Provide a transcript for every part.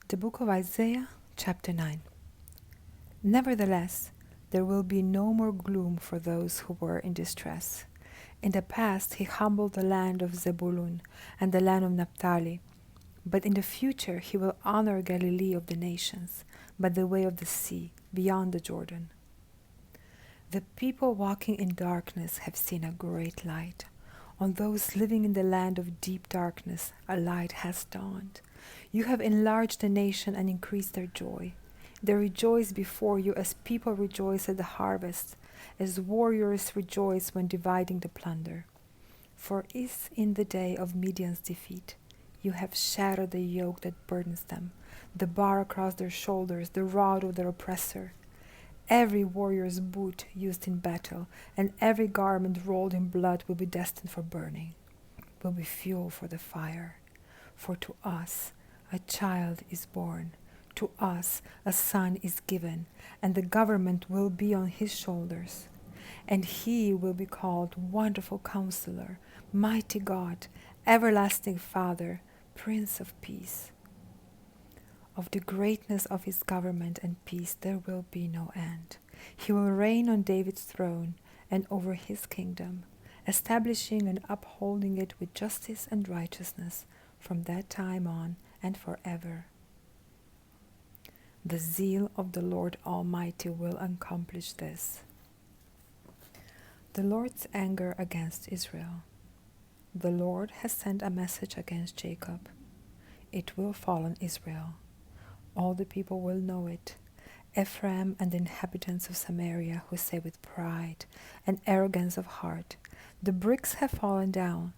The Book of Isaiah, chapter 9. Nevertheless, there will be no more gloom for those who were in distress. In the past he humbled the land of Zebulun and the land of Naphtali, but in the future he will honor Galilee of the nations, by the way of the sea, beyond the Jordan. The people walking in darkness have seen a great light. On those living in the land of deep darkness, a light has dawned. You have enlarged the nation and increased their joy. They rejoice before you as people rejoice at the harvest, as warriors rejoice when dividing the plunder. For is in the day of Midian's defeat, you have shattered the yoke that burdens them, the bar across their shoulders, the rod of their oppressor. Every warrior's boot used in battle, and every garment rolled in blood will be destined for burning, will be fuel for the fire. For to us a child is born, to us a son is given, and the government will be on his shoulders. And he will be called Wonderful Counselor, Mighty God, Everlasting Father, Prince of Peace. Of the greatness of his government and peace there will be no end. He will reign on David's throne and over his kingdom, establishing and upholding it with justice and righteousness from that time on and forever. The zeal of the Lord Almighty will accomplish this. The Lord's anger against Israel. The Lord has sent a message against Jacob. It will fall on Israel. All the people will know it. Ephraim and the inhabitants of Samaria, who say with pride and arrogance of heart, the bricks have fallen down,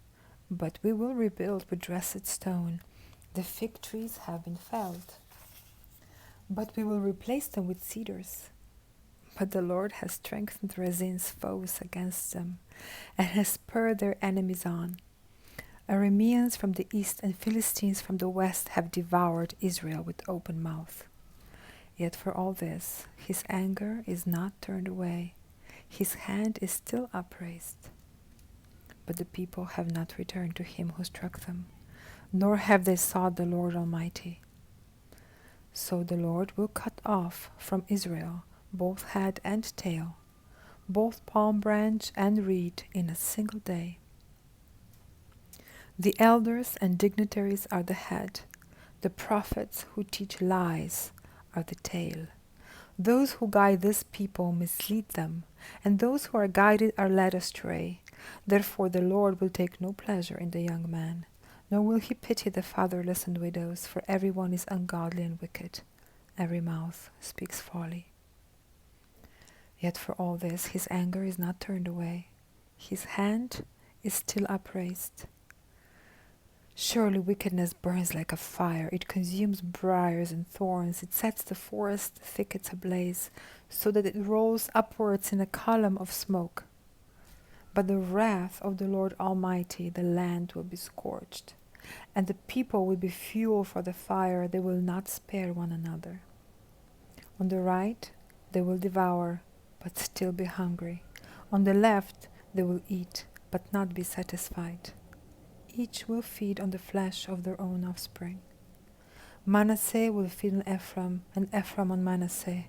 but we will rebuild with dressed stone. The fig trees have been felled, but we will replace them with cedars. But the Lord has strengthened Rezin's foes against them, and has spurred their enemies on. Arameans from the east and Philistines from the west have devoured Israel with open mouth. Yet for all this, his anger is not turned away. His hand is still upraised. But the people have not returned to him who struck them, nor have they sought the Lord Almighty. So the Lord will cut off from Israel both head and tail, both palm branch and reed in a single day. The elders and dignitaries are the head. The prophets who teach lies are the tail. Those who guide this people mislead them, and those who are guided are led astray. Therefore the Lord will take no pleasure in the young man, nor will he pity the fatherless and widows, for everyone is ungodly and wicked. Every mouth speaks folly. Yet for all this his anger is not turned away. His hand is still upraised. Surely wickedness burns like a fire. It consumes briars and thorns. It sets the forest thickets ablaze, so that it rolls upwards in a column of smoke. But the wrath of the Lord Almighty, the land will be scorched, and the people will be fuel for the fire. They will not spare one another. On the right they will devour, but still be hungry. On the left they will eat, but not be satisfied. Each will feed on the flesh of their own offspring. Manasseh will feed on Ephraim, and Ephraim on Manasseh.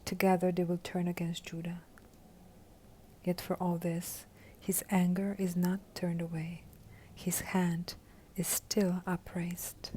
Together they will turn against Judah. Yet for all this, his anger is not turned away. His hand is still upraised.